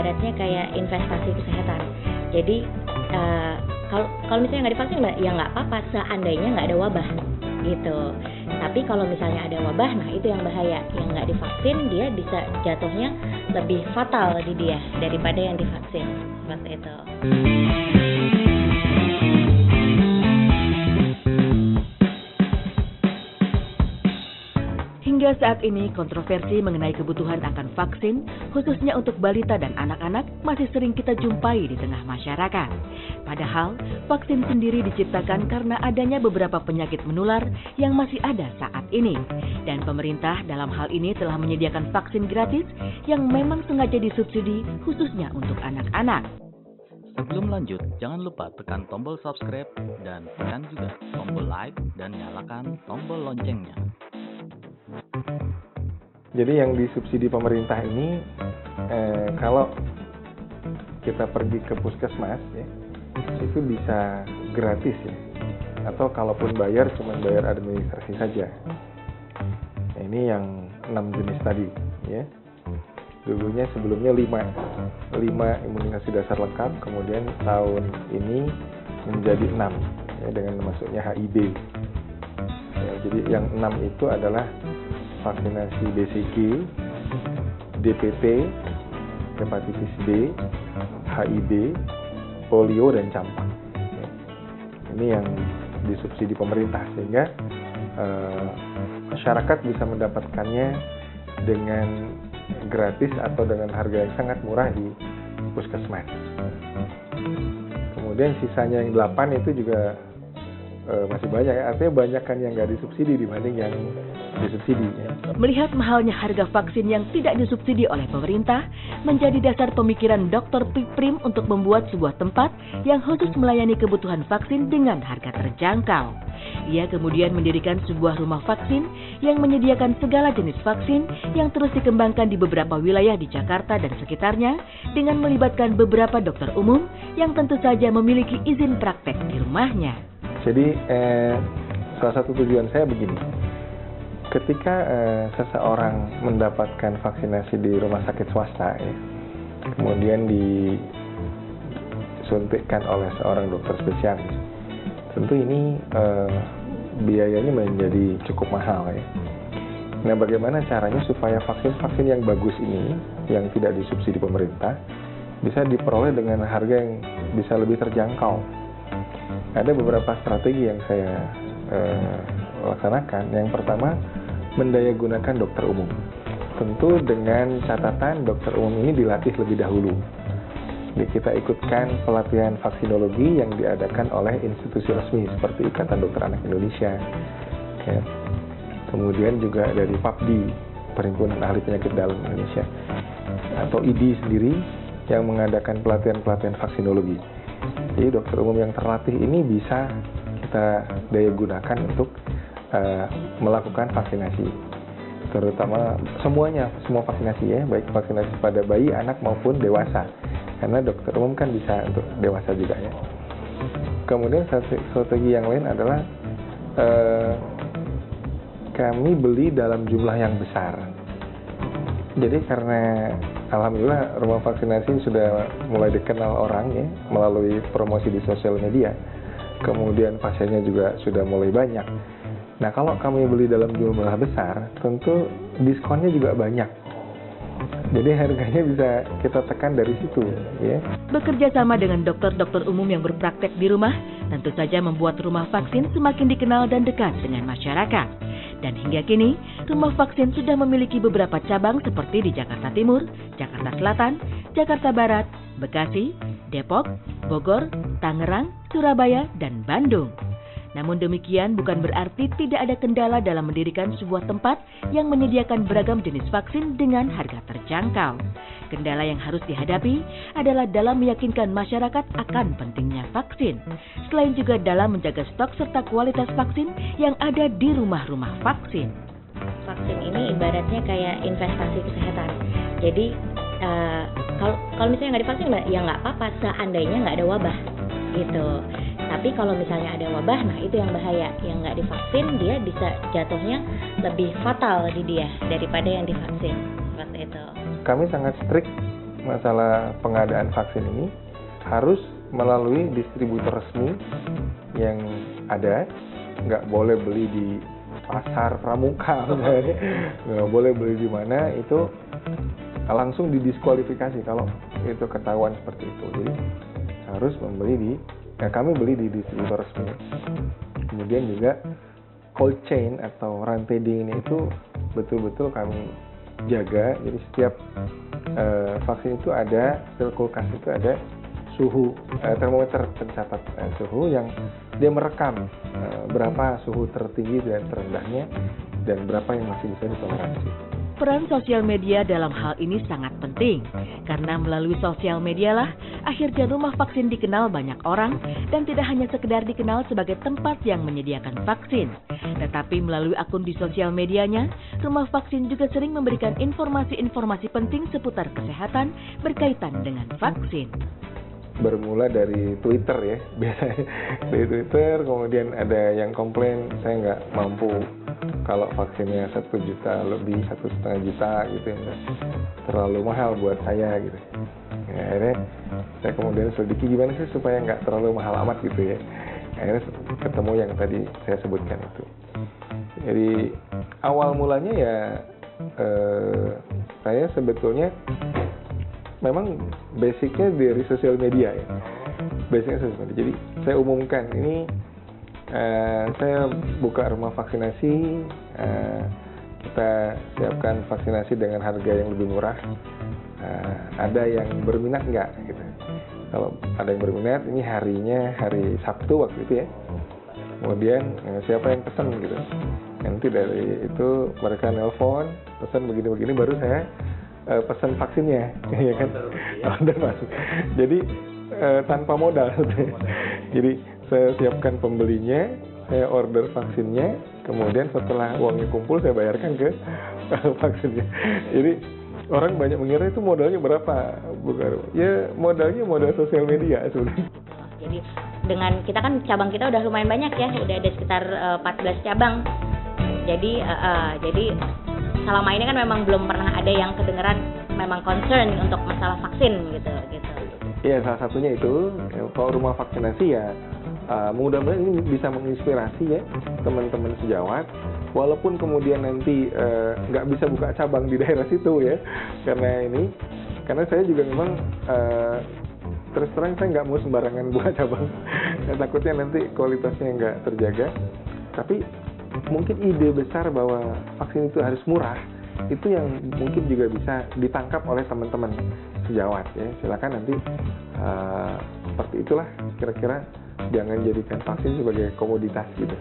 ibaratnya kayak investasi kesehatan. Jadi kalau misalnya nggak divaksin ya nggak apa-apa, seandainya nggak ada wabah gitu. Tapi kalau misalnya ada wabah, nah itu yang bahaya. Yang nggak divaksin dia bisa jatuhnya lebih fatal di dia daripada yang divaksin, seperti itu. Hingga saat ini, kontroversi mengenai kebutuhan akan vaksin, khususnya untuk balita dan anak-anak, masih sering kita jumpai di tengah masyarakat. Padahal, vaksin sendiri diciptakan karena adanya beberapa penyakit menular yang masih ada saat ini. Dan pemerintah dalam hal ini telah menyediakan vaksin gratis yang memang sengaja disubsidi khususnya untuk anak-anak. Sebelum lanjut, jangan lupa tekan tombol subscribe dan tekan juga tombol like dan nyalakan tombol loncengnya. Jadi yang disubsidi pemerintah ini kalau kita pergi ke puskesmas ya, itu bisa gratis ya. Atau kalaupun bayar cuma bayar administrasi saja. Nah, ini yang 6 jenis tadi ya. Dulunya sebelumnya 5 imunisasi dasar lengkap, kemudian tahun ini menjadi 6 ya, dengan masuknya HIB. Ya, jadi yang 6 itu adalah vaksinasi BCG, DPT, hepatitis B, HIB, polio, dan campak. Ini yang disubsidi pemerintah sehingga masyarakat bisa mendapatkannya dengan gratis atau dengan harga yang sangat murah di puskesmas. Kemudian sisanya yang 8 itu juga masih banyak ya, artinya banyak kan yang nggak disubsidi dibanding yang disubsidi ya. Melihat mahalnya harga vaksin yang tidak disubsidi oleh pemerintah menjadi dasar pemikiran Dr. Piprim untuk membuat sebuah tempat yang khusus melayani kebutuhan vaksin dengan harga terjangkau. Ia kemudian mendirikan sebuah rumah vaksin yang menyediakan segala jenis vaksin yang terus dikembangkan di beberapa wilayah di Jakarta dan sekitarnya dengan melibatkan beberapa dokter umum yang tentu saja memiliki izin praktek di rumahnya. Jadi salah satu tujuan saya begini, ketika seseorang mendapatkan vaksinasi di rumah sakit swasta ya, kemudian disuntikkan oleh seorang dokter spesialis, tentu ini biayanya menjadi cukup mahal ya. Nah, bagaimana caranya supaya vaksin-vaksin yang bagus ini, yang tidak disubsidi pemerintah, bisa diperoleh dengan harga yang bisa lebih terjangkau? Ada beberapa strategi yang saya laksanakan. Yang pertama, mendayagunakan dokter umum. Tentu dengan catatan dokter umum ini dilatih lebih dahulu. Jadi kita ikutkan pelatihan vaksinologi yang diadakan oleh institusi resmi seperti Ikatan Dokter Anak Indonesia. Ya. Kemudian juga dari PAPDI, Perhimpunan Ahli Penyakit Dalam Indonesia, atau IDI sendiri yang mengadakan pelatihan-pelatihan vaksinologi. Jadi dokter umum yang terlatih ini bisa kita daya gunakan untuk melakukan vaksinasi, terutama semua vaksinasi ya, baik vaksinasi pada bayi, anak maupun dewasa, karena dokter umum kan bisa untuk dewasa juga ya. Kemudian strategi yang lain adalah kami beli dalam jumlah yang besar. Jadi karena alhamdulillah rumah vaksinasi sudah mulai dikenal orang ya melalui promosi di sosial media. Kemudian pasiennya juga sudah mulai banyak. Nah, kalau kami beli dalam jumlah besar, tentu diskonnya juga banyak. Jadi harganya bisa kita tekan dari situ ya. Bekerja sama dengan dokter-dokter umum yang berpraktek di rumah, tentu saja membuat rumah vaksin semakin dikenal dan dekat dengan masyarakat. Dan hingga kini, rumah vaksin sudah memiliki beberapa cabang seperti di Jakarta Timur, Jakarta Selatan, Jakarta Barat, Bekasi, Depok, Bogor, Tangerang, Surabaya, dan Bandung. Namun demikian bukan berarti tidak ada kendala dalam mendirikan sebuah tempat yang menyediakan beragam jenis vaksin dengan harga terjangkau. Kendala yang harus dihadapi adalah dalam meyakinkan masyarakat akan pentingnya vaksin. Selain juga dalam menjaga stok serta kualitas vaksin yang ada di rumah-rumah vaksin. Vaksin ini ibaratnya kayak investasi kesehatan. Jadi kalau misalnya nggak divaksin ya nggak apa-apa, seandainya nggak ada wabah gitu. Tapi kalau misalnya ada wabah, nah itu yang bahaya. Yang nggak divaksin dia bisa jatuhnya lebih fatal di dia daripada yang divaksin. Seperti itu. Kami sangat strict masalah pengadaan vaksin ini harus melalui distributor resmi yang ada, nggak boleh beli di pasar pramuka, nggak boleh beli di mana, itu langsung didiskualifikasi kalau itu ketahuan seperti itu. Jadi harus kami beli di distributor resmi. Kemudian juga cold chain atau rantai dingin itu betul-betul kami jaga. Jadi setiap vaksin itu ada, setiap kulkas itu ada suhu, termometer pencatat suhu yang dia merekam berapa suhu tertinggi dan terendahnya dan berapa yang masih bisa ditoleransi. Peran sosial media dalam hal ini sangat penting, karena melalui sosial medialah akhirnya rumah vaksin dikenal banyak orang dan tidak hanya sekedar dikenal sebagai tempat yang menyediakan vaksin. Tetapi melalui akun di sosial medianya, rumah vaksin juga sering memberikan informasi-informasi penting seputar kesehatan berkaitan dengan vaksin. Bermula dari Twitter ya, biasanya dari Twitter, kemudian ada yang komplain saya nggak mampu kalau vaksinnya 1 juta lebih, 1,5 juta gitu ya, terlalu mahal buat saya gitu. Ya, akhirnya saya kemudian selidiki gimana sih supaya nggak terlalu mahal amat gitu ya. Akhirnya ketemu yang tadi saya sebutkan itu. Jadi awal mulanya ya saya sebetulnya memang basicnya dari sosial media ya. Basicnya sosial media. Jadi saya umumkan ini saya buka rumah vaksinasi, kita siapkan vaksinasi dengan harga yang lebih murah. Ada yang berminat nggak gitu. Kalau ada yang berminat, ini harinya hari Sabtu waktu itu ya. Kemudian siapa yang pesan gitu. Nanti dari itu mereka nelpon, pesan begini-begini, baru saya pesan vaksinnya, ya kan? Order masuk. Jadi tanpa modal. Jadi saya siapkan pembelinya, saya order vaksinnya, kemudian setelah uangnya kumpul saya bayarkan ke vaksinnya. Jadi orang banyak mengira itu modalnya berapa, bukan? Ya modalnya modal sosial media sebenarnya. Jadi dengan kita kan cabang kita udah lumayan banyak ya, udah ada sekitar 14 cabang. Jadi selama ini kan memang belum pernah ada yang kedengeran memang concern untuk masalah vaksin gitu. Iya, salah satunya itu kalau rumah vaksinasi ya mudah-mudahan ini bisa menginspirasi ya teman-teman sejawat, walaupun kemudian nanti nggak bisa buka cabang di daerah situ ya, karena saya juga memang terus terang saya nggak mau sembarangan buka cabang. Takutnya nanti kualitasnya nggak terjaga. Tapi mungkin ide besar bahwa vaksin itu harus murah, itu yang mungkin juga bisa ditangkap oleh teman-teman sejawat ya. Silakan nanti seperti itulah kira-kira, jangan jadikan vaksin sebagai komoditas gitu.